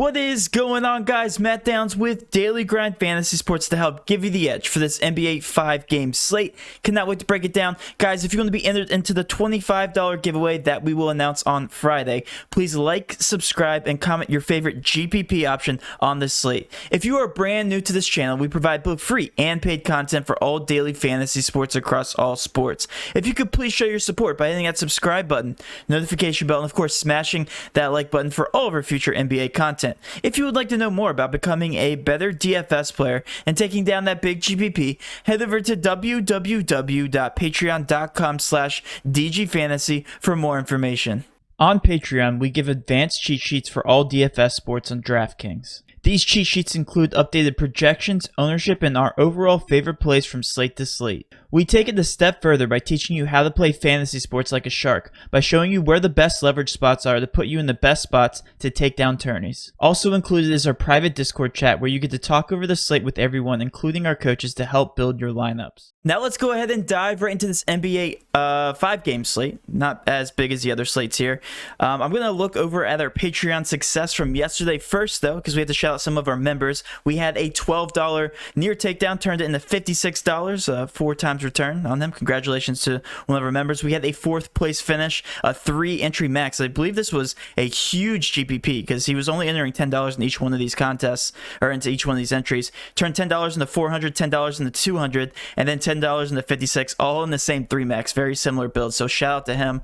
What is going on, guys? Matt Downs with Daily Grind Fantasy Sports to help give you the edge for this NBA 5-game slate. Cannot wait to break it down. Guys, if you want to be entered into the $25 giveaway that we will announce on Friday, please like, subscribe, and comment your favorite GPP option on this slate. If you are brand new to this channel, we provide both free and paid content for all daily fantasy sports across all sports. If you could please show your support by hitting that subscribe button, notification bell, and of course smashing that like button for all of our future NBA content. If you would like to know more about becoming a better DFS player and taking down that big GPP, head over to www.patreon.com/DGFantasy for more information. On Patreon, we give advanced cheat sheets for all DFS sports on Draftkings. These cheat sheets include updated projections, ownership, and our overall favorite plays from slate to slate. We take it a step further by teaching you how to play fantasy sports like a shark, by showing you where the best leverage spots are to put you in the best spots to take down tourneys. Also included is our private Discord chat where you get to talk over the slate with everyone, including our coaches, to help build your lineups. Now let's go ahead and dive right into this NBA 5-game slate. Not as big as the other slates here. I'm going to look over at our Patreon success from yesterday first, though, because we have to shout out some of our members. We had a $12 near takedown turned into $56, 4 times return on them. Congratulations to one of our members. We had a 4th place finish, a 3 entry max. I believe this was a huge GPP because he was only entering $10 in each one of these contests, or into each one of these entries. Turned $10 into 400, $10 into 200, and then $10 into 56, all in the same 3 max. Very similar build, so shout out to him.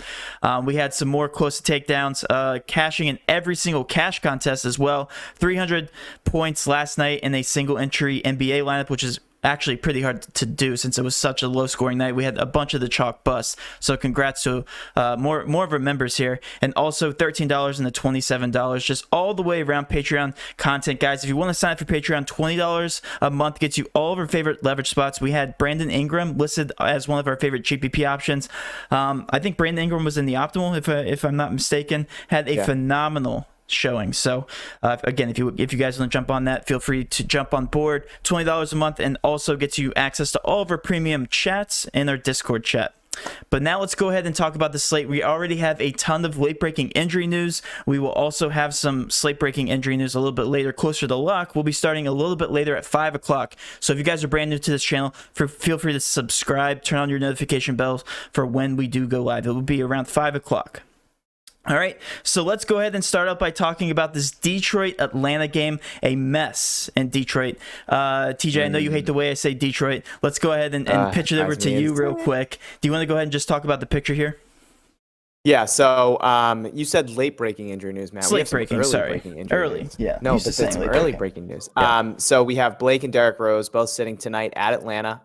We had some more close takedowns, cashing in every single cash contest as well. 300 points last night in a single entry NBA lineup, which is actually pretty hard to do since it was such a low scoring night. We had a bunch of the chalk busts, so congrats to more of our members here. And also $13 and the $27, just all the way around Patreon content, guys. If you want to sign up for Patreon, $20 a month gets you all of our favorite leverage spots. We had Brandon Ingram listed as one of our favorite GPP options. I think Brandon Ingram was in the optimal, if I'm not mistaken. Had a phenomenal showing. So again, if you guys want to jump on that, feel free to jump on board. $20 a month, and also gets you access to all of our premium chats and our Discord chat. But now let's go ahead and talk about the slate. We already have a ton of late-breaking injury news. We will also have some slate-breaking injury news a little bit later, closer to lock. We'll be starting a little bit later at 5 o'clock. So if you guys are brand new to this channel, feel free to subscribe, turn on your notification bells for when we do go live. It will be around 5 o'clock. All right, so let's go ahead and start out by talking about this Detroit-Atlanta game, a mess in Detroit. TJ, I know you hate the way I say Detroit. Let's go ahead and pitch it over to you real quick. Do you want to go ahead and just talk about the picture here? Yeah, so you said late-breaking injury news, Matt. Late-breaking, sorry. Early, yeah. No, but that's some early-breaking news. Yeah. So we have Blake and Derrick Rose both sitting tonight at Atlanta.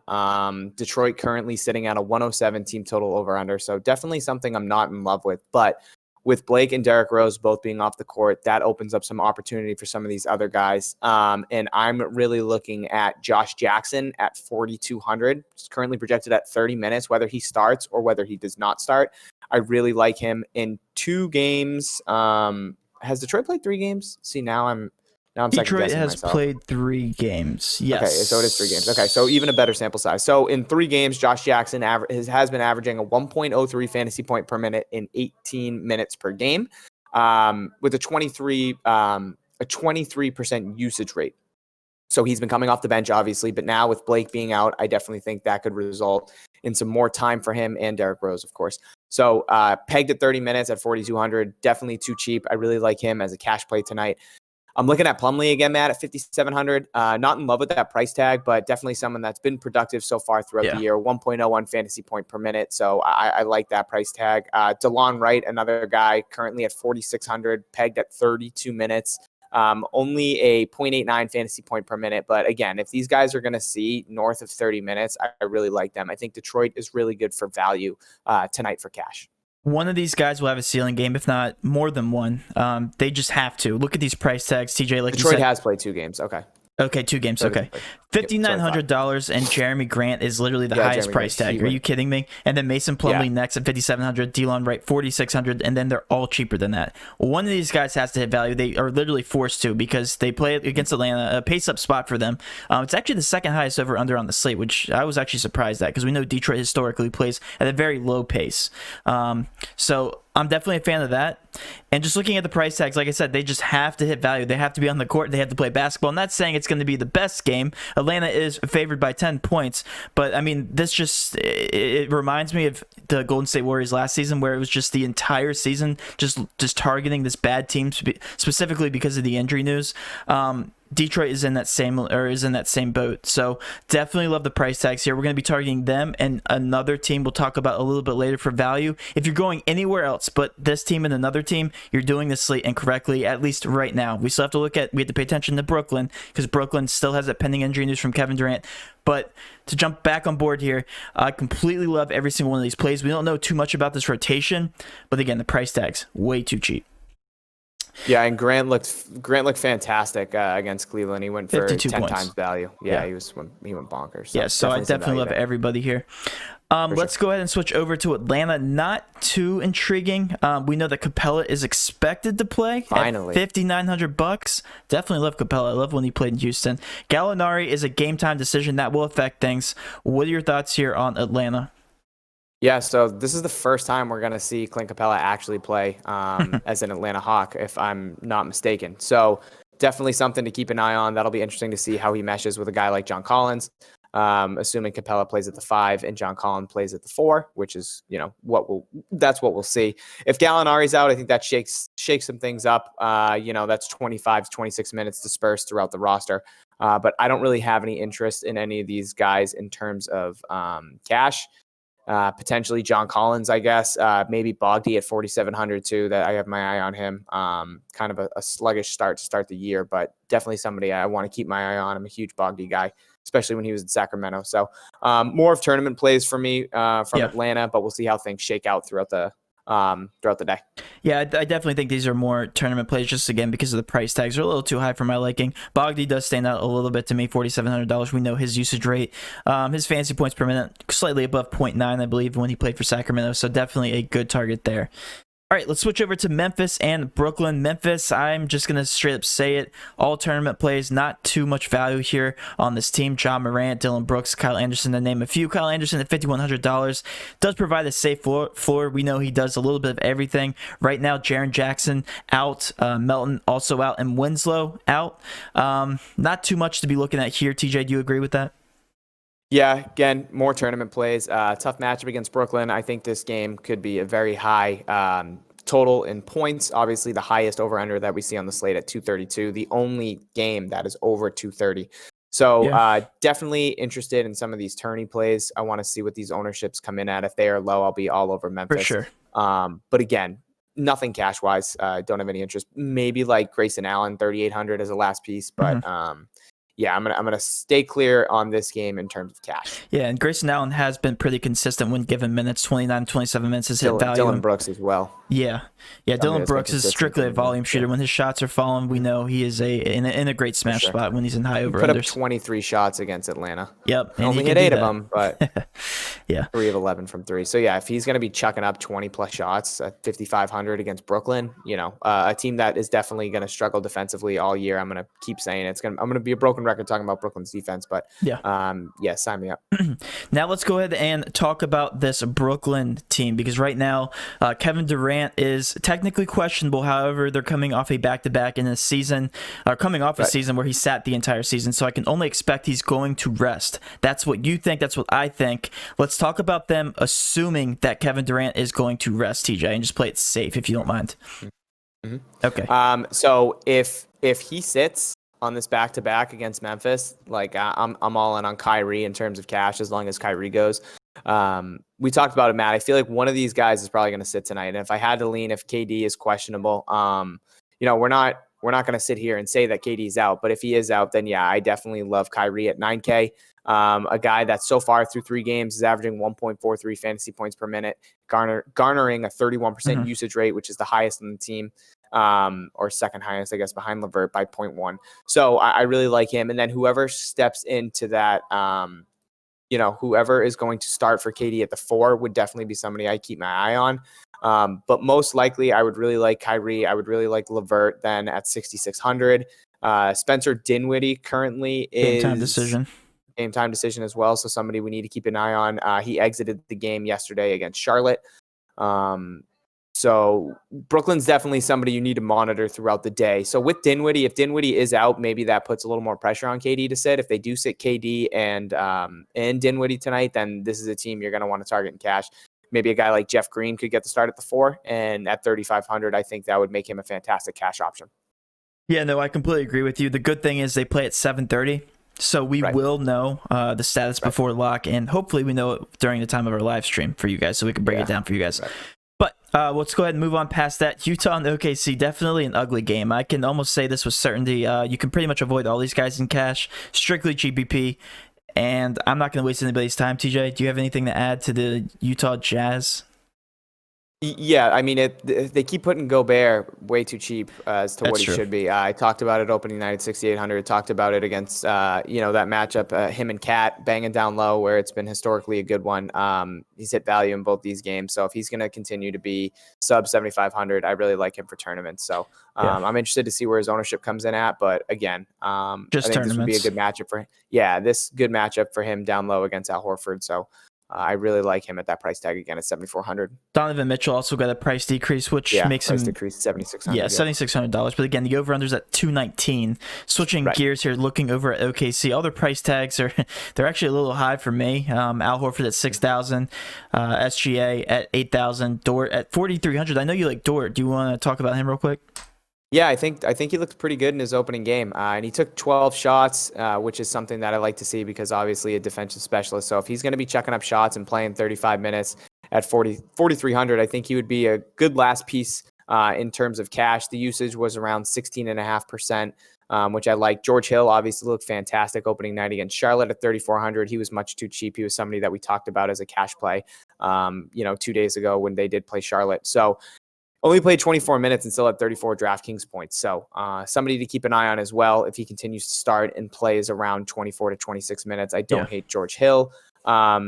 Detroit currently sitting at a 107 team total over-under, so definitely something I'm not in love with, but with Blake and Derrick Rose both being off the court, that opens up some opportunity for some of these other guys. And I'm really looking at Josh Jackson at 4,200. He's currently projected at 30 minutes, whether he starts or whether he does not start. I really like him in 2 games. Has Detroit played 3 games? See, now I'm Detroit has played 3 games. Yes. Okay, so it is 3 games. Okay, so even a better sample size. So in 3 games, Josh Jackson has been averaging a 1.03 fantasy point per minute in 18 minutes per game, with a 23% usage rate. So he's been coming off the bench, obviously, but now with Blake being out, I definitely think that could result in some more time for him and Derrick Rose, of course. So pegged at 30 minutes at 4,200, definitely too cheap. I really like him as a cash play tonight. I'm looking at Plumlee again, Matt, at 5,700. Not in love with that price tag, but definitely someone that's been productive so far throughout the year. 1.01 fantasy point per minute. So I like that price tag. Delon Wright, another guy, currently at 4,600, pegged at 32 minutes. Only a 0.89 fantasy point per minute. But again, if these guys are going to see north of 30 minutes, I really like them. I think Detroit is really good for value tonight for cash. One of these guys will have a ceiling game, if not more than one. They just have to. Look at these price tags, TJ. Like Detroit you said, has played 2 games. Okay, 2 games. Okay. $5,900, and Jeremy Grant is literally the highest Jeremy price Grant, tag. Are you kidding me? And then Mason Plumlee next at $5,700, Delon Wright $4,600, and then they're all cheaper than that. One of these guys has to hit value. They are literally forced to because they play against Atlanta, a pace-up spot for them. It's actually the second highest over-under on the slate, which I was actually surprised at because we know Detroit historically plays at a very low pace. So I'm definitely a fan of that. And just looking at the price tags, like I said, they just have to hit value. They have to be on the court. They have to play basketball. I'm not saying it's going to be the best game. Atlanta is favored by 10 points. But, I mean, this just it reminds me of the Golden State Warriors last season, where it was just the entire season just targeting this bad team, specifically because of the injury news. Detroit is in that same boat. So definitely love the price tags here. We're going to be targeting them and another team we'll talk about a little bit later for value. If you're going anywhere else but this team and another team, you're doing the slate incorrectly, at least right now. We still have to pay attention to Brooklyn, because Brooklyn still has that pending injury news from Kevin Durant. But to jump back on board here, I completely love every single one of these plays. We don't know too much about this rotation, but again, the price tags, way too cheap. Yeah, and Grant looked fantastic against Cleveland. He went for 10 points. times value. Yeah, he went bonkers. So yeah, so I definitely love everybody here. Let's go ahead and switch over to Atlanta. Not too intriguing. We know that Capella is expected to play finally at $5,900. Definitely love Capella. I love when he played in Houston. Gallinari is a game time decision that will affect things. What are your thoughts here on Atlanta? Yeah, so this is the first time we're going to see Clint Capella actually play as an Atlanta Hawk, if I'm not mistaken. So definitely something to keep an eye on. That'll be interesting to see how he meshes with a guy like John Collins, assuming Capella plays at the 5 and John Collins plays at the 4, which is, that's what we'll see. If Gallinari's out, I think that shakes some things up. That's 25 to 26 minutes dispersed throughout the roster. But I don't really have any interest in any of these guys in terms of cash. Potentially John Collins, I guess. Maybe Bogdy at 4,700 too. That I have my eye on him. Kind of a sluggish start to start the year, but definitely somebody I want to keep my eye on. I'm a huge Bogdy guy, especially when he was in Sacramento. So more of tournament plays for me from Atlanta, but we'll see how things shake out throughout the day. Yeah, I definitely think these are more tournament plays, just again because of the price tags are a little too high for my liking. Bogdy does stand out a little bit to me, $4,700. We know his usage rate, his fantasy points per minute, slightly above 0.9, I believe, when he played for Sacramento. So definitely a good target there. All right, let's switch over to Memphis and Brooklyn. Memphis, I'm just going to straight up say it. All tournament plays, not too much value here on this team. John Morant, Dylan Brooks, Kyle Anderson, to name a few. Kyle Anderson at $5,100 does provide a safe floor. We know he does a little bit of everything. Right now, Jaren Jackson out, Melton also out, and Winslow out. Not too much to be looking at here. TJ, do you agree with that? Yeah, again, more tournament plays. Tough matchup against Brooklyn. I think this game could be a very high total in points. Obviously, the highest over-under that we see on the slate at 232. The only game that is over 230. So definitely interested in some of these tourney plays. I want to see what these ownerships come in at. If they are low, I'll be all over Memphis. For sure. But again, nothing cash-wise. Don't have any interest. Maybe like Grayson Allen, 3,800 as a last piece, but yeah, I'm gonna stay clear on this game in terms of cash. Yeah, and Grayson Allen has been pretty consistent when given minutes. 29, 27 minutes is hit value. Dylan Brooks as well. Yeah. Dylan Brooks is strictly a volume shooter. When his shots are falling, we know he is in a great smash spot when he's in high over. He put up 23 shots against Atlanta. Yep, and only hit 8 of them, but yeah, 3 of 11 from 3. So yeah, if he's going to be chucking up 20 plus shots at 5,500 against Brooklyn, a team that is definitely going to struggle defensively all year. I'm going to keep saying I'm going to be a broken record talking about Brooklyn's defense, but sign me up. Now let's go ahead and talk about this Brooklyn team, because right now Kevin Durant is technically questionable. However, they're coming off a back-to-back in a season, a season where he sat the entire season. So I can only expect he's going to rest. That's what you think. That's what I think. Let's talk about them assuming that Kevin Durant is going to rest, TJ, and just play it safe if you don't mind. Mm-hmm. Okay. So if he sits on this back-to-back against Memphis, like I'm all in on Kyrie in terms of cash as long as Kyrie goes. We talked about it, Matt. I feel like one of these guys is probably going to sit tonight. And if I had to lean, if KD is questionable, we're not going to sit here and say that KD's out. But if he is out, then yeah, I definitely love Kyrie at 9K. A guy that so far through 3 games is averaging 1.43 fantasy points per minute, garnering a 31% usage rate, which is the highest in the team. Or second highest, I guess, behind LeVert by 0.1. So I really like him. And then whoever steps into that, whoever is going to start for KD at the 4 would definitely be somebody I keep my eye on. But most likely, I would really like Kyrie. I would really like LeVert then at 6,600. Spencer Dinwiddie currently is game time decision as well. So somebody we need to keep an eye on. He exited the game yesterday against Charlotte. So Brooklyn's definitely somebody you need to monitor throughout the day. So with Dinwiddie, if Dinwiddie is out, maybe that puts a little more pressure on KD to sit. If they do sit KD and Dinwiddie tonight, then this is a team you're going to want to target in cash. Maybe a guy like Jeff Green could get the start at the 4, and at 3,500, I think that would make him a fantastic cash option. Yeah, no, I completely agree with you. The good thing is they play at 7:30. So we will know the status before lock, and hopefully we know it during the time of our live stream for you guys, so we can break it down for you guys. But let's go ahead and move on past that. Utah and OKC, definitely an ugly game. I can almost say this with certainty. You can pretty much avoid all these guys in cash, strictly GPP, and I'm not going to waste anybody's time. TJ, do you have anything to add to the Utah Jazz? Yeah, I mean, they keep putting Gobert way too cheap as to what he should be. I talked about it opening night at 6,800. Talked about it against, that matchup, him and Cat banging down low, where it's been historically a good one. He's hit value in both these games. So if he's going to continue to be sub 7,500, I really like him for tournaments. So I'm interested to see where his ownership comes in at. But again, I think this would be a good matchup for him. Yeah, this good matchup for him down low against Al Horford. So I really like him at that price tag again at 7,400. Donovan Mitchell also got a price decrease, which makes him decrease $7,600. Yeah, $7,600. But again, the over/under's at 219. Switching gears here, looking over at OKC, all their price tags they're actually a little high for me. Al Horford at 6,000, SGA at 8,000, Dort at 4,300. I know you like Dort. Do you want to talk about him real quick? Yeah, I think he looked pretty good in his opening game, and he took 12 shots, which is something that I like to see because obviously a defensive specialist. So if he's going to be chucking up shots and playing 35 minutes at 4,300, I think he would be a good last piece in terms of cash. The usage was around 16.5%, which I like. George Hill obviously looked fantastic opening night against Charlotte at 3,400. He was much too cheap. He was somebody that we talked about as a cash play, 2 days ago when they did play Charlotte. So only played 24 minutes and still had 34 DraftKings points. So somebody to keep an eye on as well if he continues to start and plays around 24 to 26 minutes. I don't hate George Hill. I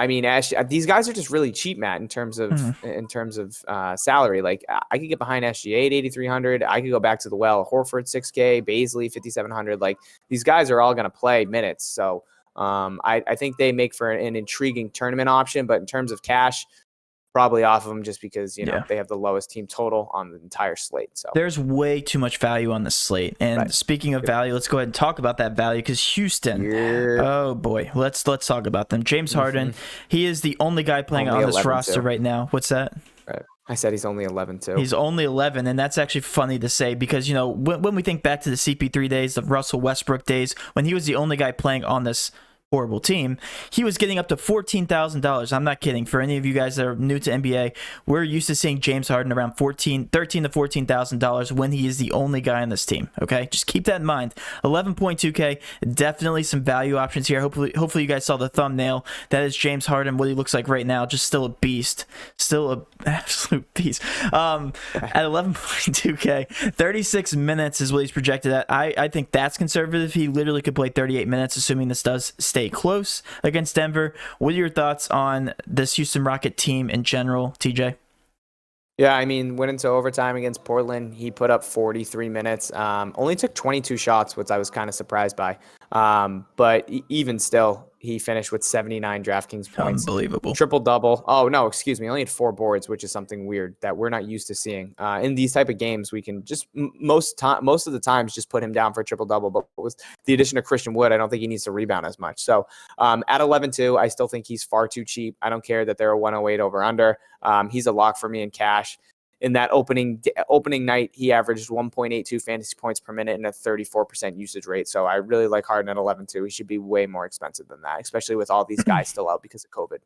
mean, these guys are just really cheap, Matt, in terms of salary. Like I could get behind SGA at 8,300. I could go back to the well. Horford 6K, Baisley 5,700. Like these guys are all going to play minutes. So I think they make for an intriguing tournament option. But in terms of cash, probably off of them just because, they have the lowest team total on the entire slate. So there's way too much value on the slate. And speaking of value, let's go ahead and talk about that value because Houston, oh boy, let's talk about them. James Harden, he is the only guy playing on this roster right now. What's that? I said he's only 11 too. He's only 11, and that's actually funny to say because, when we think back to the CP3 days, the Russell Westbrook days, when he was the only guy playing on this horrible team, he was getting up to $14,000. I'm not kidding. For any of you guys that are new to NBA, we're used to seeing James Harden around $13,000 to $14,000 when he is the only guy on this team. Okay, just keep that in mind. 11.2K, definitely some value options here. Hopefully you guys saw the thumbnail. That is James Harden, what he looks like right now. Just still a beast, still an absolute beast. At 11.2K, 36 minutes is what he's projected at. I think that's conservative. He literally could play 38 minutes, assuming this does stay close against Denver. What are your thoughts on this Houston Rocket team in general, TJ? Yeah, I mean, went into overtime against Portland. He put up 43 minutes. Only took 22 shots, which I was kind of surprised by. But even still, he finished with 79 DraftKings points. Unbelievable. Triple-double. Oh, no, excuse me. Only had 4 boards, which is something weird that we're not used to seeing. In these type of games, we can just most of the times just put him down for a triple-double. But with the addition of Christian Wood, I don't think he needs to rebound as much. So at 11-2, I still think he's far too cheap. I don't care that they're a 108 over-under. He's a lock for me in cash. In that opening night, he averaged 1.82 fantasy points per minute and a 34% usage rate. So I really like Harden at 11-2. He should be way more expensive than that, especially with all these guys still out because of COVID.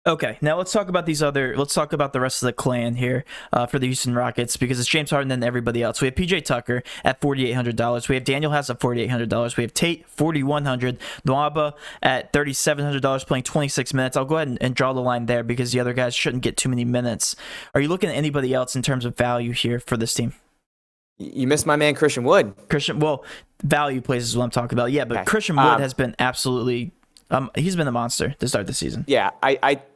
Okay, now let's talk about let's talk about the rest of the clan here for the Houston Rockets because it's James Harden and everybody else. We have PJ Tucker at $4,800. We have Daniel House at $4,800. We have Tate, $4,100. Nwaba at $3,700 playing 26 minutes. I'll go ahead and draw the line there because the other guys shouldn't get too many minutes. Are you looking at anybody else in terms of value here for this team? You missed my man Christian Wood. Value plays is what I'm talking about. Yeah, but okay. Christian Wood has been absolutely... he's been a monster to start the season. Yeah,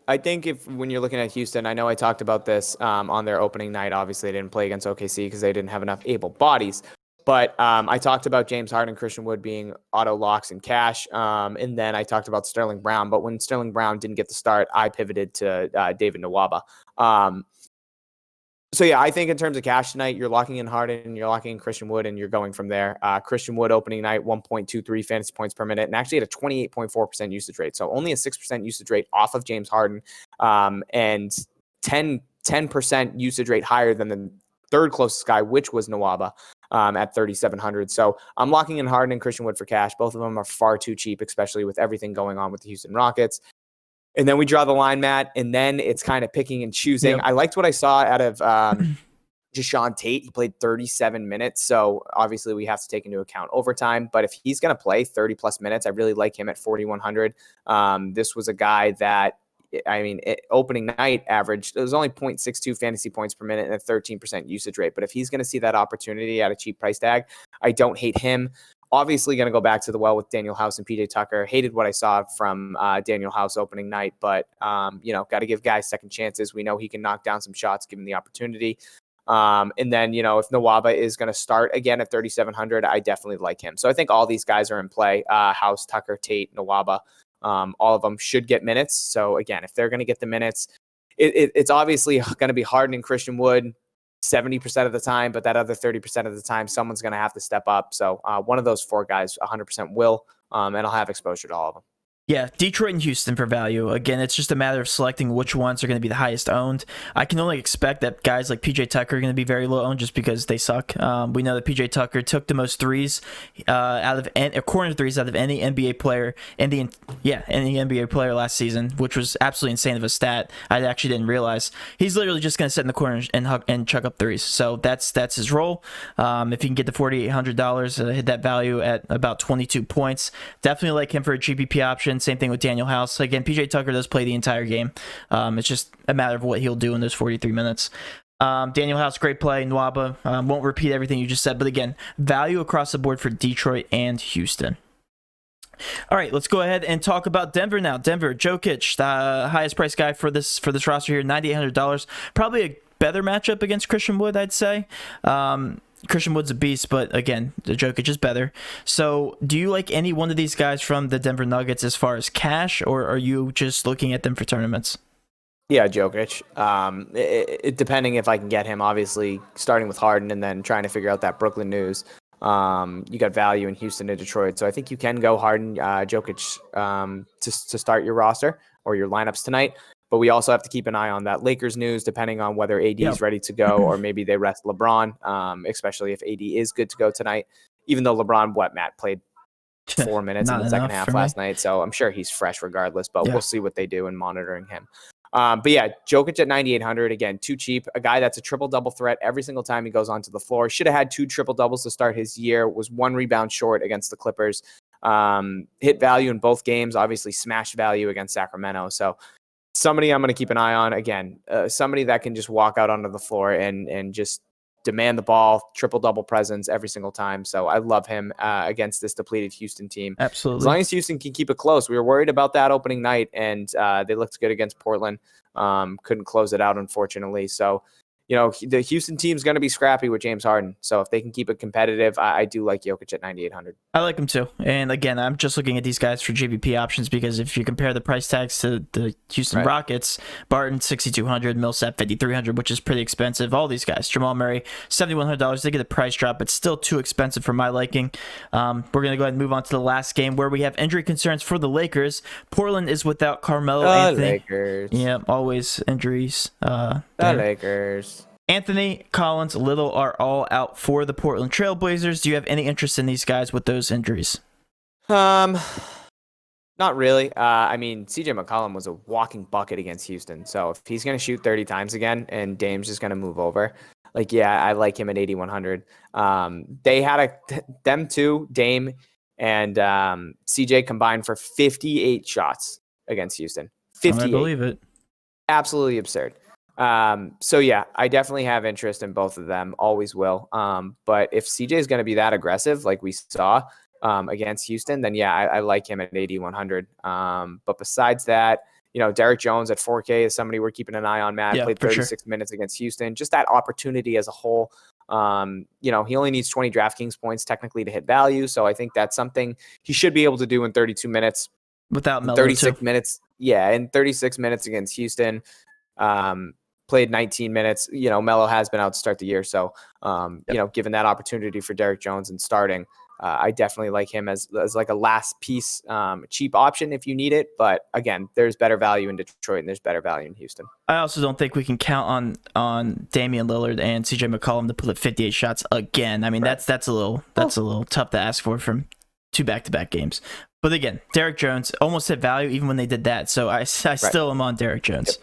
I think when you're looking at Houston, I know I talked about this on their opening night. Obviously, they didn't play against OKC because they didn't have enough able bodies. But I talked about James Harden and Christian Wood being auto locks and cash. And then I talked about Sterling Brown. But when Sterling Brown didn't get the start, I pivoted to David Nwaba. So yeah, I think in terms of cash tonight, you're locking in Harden, you're locking in Christian Wood, and you're going from there. Christian Wood opening night, 1.23 fantasy points per minute, and actually had a 28.4% usage rate. So only a 6% usage rate off of James Harden, and 10% usage rate higher than the third closest guy, which was Nwaba, at 3,700. So I'm locking in Harden and Christian Wood for cash. Both of them are far too cheap, especially with everything going on with the Houston Rockets. And then we draw the line, Matt, and then it's kind of picking and choosing. Yep. I liked what I saw out of Jashawn Tate. He played 37 minutes. So obviously we have to take into account overtime. But if he's going to play 30 plus minutes, I really like him at 4,100. This was a guy that, opening night averaged, it was only 0.62 fantasy points per minute and a 13% usage rate. But if he's going to see that opportunity at a cheap price tag, I don't hate him. Obviously going to go back to the well with Daniel House and PJ Tucker. Hated what I saw from Daniel House opening night, but, got to give guys second chances. We know he can knock down some shots given the opportunity. And then, if Nwaba is going to start again at 3,700, I definitely like him. So I think all these guys are in play. House, Tucker, Tate, Nwaba, all of them should get minutes. So again, if they're going to get the minutes, it's obviously going to be Harden and Christian Wood 70% of the time, but that other 30% of the time, someone's going to have to step up. So one of those four guys 100% will, and I'll have exposure to all of them. Yeah, Detroit and Houston for value. Again, it's just a matter of selecting which ones are going to be the highest owned. I can only expect that guys like PJ Tucker are going to be very low owned just because they suck. We know that PJ Tucker took the most threes corner threes out of any NBA player any NBA player last season, which was absolutely insane of a stat. I actually didn't realize. He's literally just going to sit in the corner and chuck up threes. So that's his role. If he can get the $4,800, hit that value at about 22 points, definitely like him for a GPP option. Same thing with Daniel House. Again, PJ Tucker does play the entire game. It's just a matter of what he'll do in those 43 minutes. Daniel House, great play. Nwaba, won't repeat everything you just said, but again, value across the board for Detroit and Houston. All right, let's go ahead and talk about Denver now. Denver, Jokic, the highest price guy for this roster here, $9,800. Probably a better matchup against Christian Wood, I'd say. Christian Wood's a beast, but again, the Jokic is better. So do you like any one of these guys from the Denver Nuggets as far as cash, or are you just looking at them for tournaments? Yeah, Jokic. Depending if I can get him, obviously starting with Harden and then trying to figure out that Brooklyn news. You got value in Houston and Detroit. So I think you can go Harden, Jokic to start your roster or your lineups tonight. But we also have to keep an eye on that Lakers news, depending on whether AD is ready to go or maybe they rest LeBron, especially if AD is good to go tonight. Even though LeBron, Matt, played 4 minutes in the second half last night. So I'm sure he's fresh regardless, but we'll see what they do in monitoring him. But yeah, Jokic at 9,800, again, too cheap. A guy that's a triple-double threat every single time he goes onto the floor. Should have had 2 triple-doubles to start his year. Was 1 rebound short against the Clippers. Hit value in both games. Obviously, smash value against Sacramento. So somebody I'm going to keep an eye on. Again, somebody that can just walk out onto the floor and just demand the ball, triple-double presence every single time. So I love him against this depleted Houston team. Absolutely. As long as Houston can keep it close. We were worried about that opening night, and they looked good against Portland. Couldn't close it out, unfortunately. So, the Houston team's going to be scrappy with James Harden. So if they can keep it competitive, I do like Jokic at 9,800. I like him too. And again, I'm just looking at these guys for GPP options because if you compare the price tags to the Houston Rockets, Barton, 6,200, Millsap, 5,300, which is pretty expensive. All these guys, Jamal Murray, $7,100. They get a price drop, but still too expensive for my liking. We're going to go ahead and move on to the last game where we have injury concerns for the Lakers. Portland is without Carmelo Anthony. Lakers. Yeah, always injuries. The Lakers. Anthony, Collins, Little are all out for the Portland Trailblazers. Do you have any interest in these guys with those injuries? Not really. CJ McCollum was a walking bucket against Houston. So if he's going to shoot 30 times again and Dame's just going to move over, I like him at 8,100. They had them two, Dame and CJ combined for 58 shots against Houston. 58. I believe it. Absolutely absurd. So yeah, I definitely have interest in both of them. Always will. But if CJ is going to be that aggressive, like we saw against Houston, then yeah, I like him at 8,100. But besides that, Derek Jones at 4K is somebody we're keeping an eye on. Matt played 36 minutes against Houston. Just that opportunity as a whole. He only needs 20 DraftKings points technically to hit value. So I think that's something he should be able to do in 32 minutes. Without Melo 36 minutes. Yeah, in 36 minutes against Houston. played 19 minutes. Melo has been out to start the year. So, given that opportunity for Derrick Jones and starting, I definitely like him as like a last piece, cheap option if you need it. But again, there's better value in Detroit and there's better value in Houston. I also don't think we can count on Damian Lillard and CJ McCollum to put up 58 shots again. I mean, right. that's a little tough to ask for from 2 back-to-back games. But again, Derrick Jones almost hit value even when they did that. So I still am on Derrick Jones.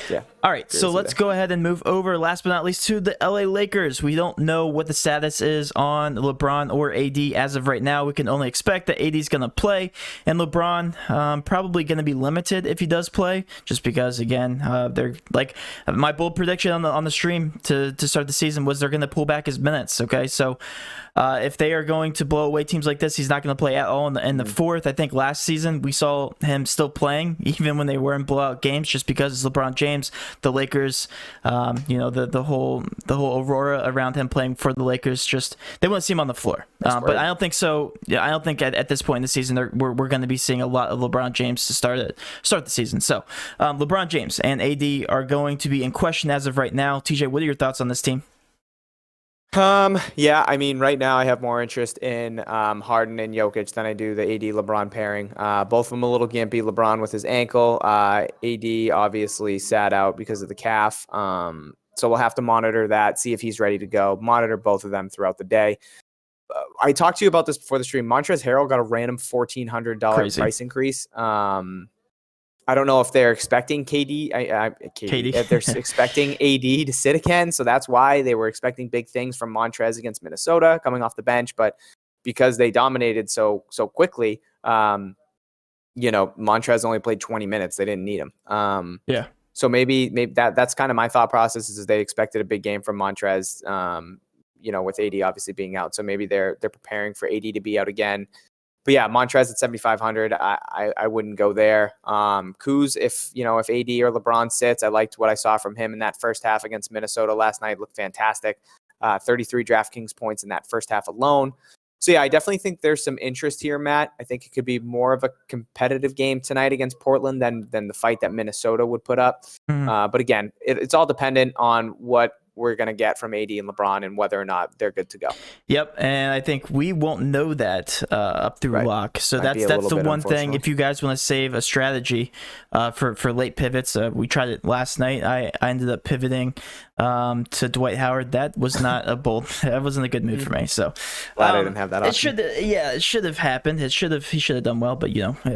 Yep. Yeah. All right, so let's go ahead and move over, last but not least, to the LA Lakers. We don't know what the status is on LeBron or AD as of right now. We can only expect that AD is going to play, and LeBron probably going to be limited if he does play, just because, again, they're like my bold prediction on the stream to start the season was they're going to pull back his minutes. Okay, so if they are going to blow away teams like this, he's not going to play at all in the fourth. I think last season we saw him still playing even when they were in blowout games, just because it's LeBron James. The Lakers, the whole aurora around him playing for the Lakers, just they want to see him on the floor. But I don't think so. Yeah, I don't think at this point in the season we're going to be seeing a lot of LeBron James to start the season. So LeBron James and AD are going to be in question as of right now. TJ, what are your thoughts on this team? Yeah, I mean, right now I have more interest in Harden and Jokic than I do the AD LeBron pairing. Both of them a little gimpy. LeBron with his ankle. AD obviously sat out because of the calf. So we'll have to monitor that, see if he's ready to go. Monitor both of them throughout the day. I talked to you about this before the stream. Montrez Harold got a random $1,400 price increase. I don't know if they're expecting KD. If they're expecting AD to sit again, so that's why they were expecting big things from Montrez against Minnesota coming off the bench. But because they dominated so quickly, Montrez only played 20 minutes. They didn't need him. Yeah. So maybe that's kind of my thought process is they expected a big game from Montrez. With AD obviously being out, so maybe they're preparing for AD to be out again. But yeah, Montrez at 7,500, I wouldn't go there. Kuz, if AD or LeBron sits, I liked what I saw from him in that first half against Minnesota last night. Looked fantastic. 33 DraftKings points in that first half alone. So yeah, I definitely think there's some interest here, Matt. I think it could be more of a competitive game tonight against Portland than the fight that Minnesota would put up. But again, it's all dependent on what we're going to get from AD and LeBron and whether or not they're good to go. Yep, and I think we won't know that up through lock. So that's the one thing. If you guys want to save a strategy for late pivots, we tried it last night. I ended up pivoting to Dwight Howard. That was not that wasn't a good move for me. So glad I didn't have that option. It should have happened. He should have done well, but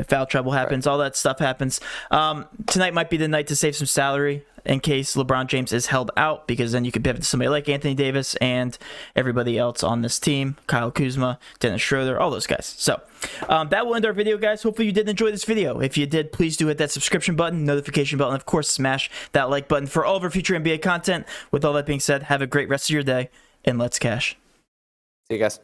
foul trouble happens. All that stuff happens. Tonight might be the night to save some salary in case LeBron James is held out, because then you can pivot to somebody like Anthony Davis and everybody else on this team, Kyle Kuzma, Dennis Schroeder, all those guys. So that will end our video, guys. Hopefully you did enjoy this video. If you did, please do hit that subscription button, notification button, of course, smash that like button for all of our future NBA content. With all that being said, have a great rest of your day, and let's cash. See you guys.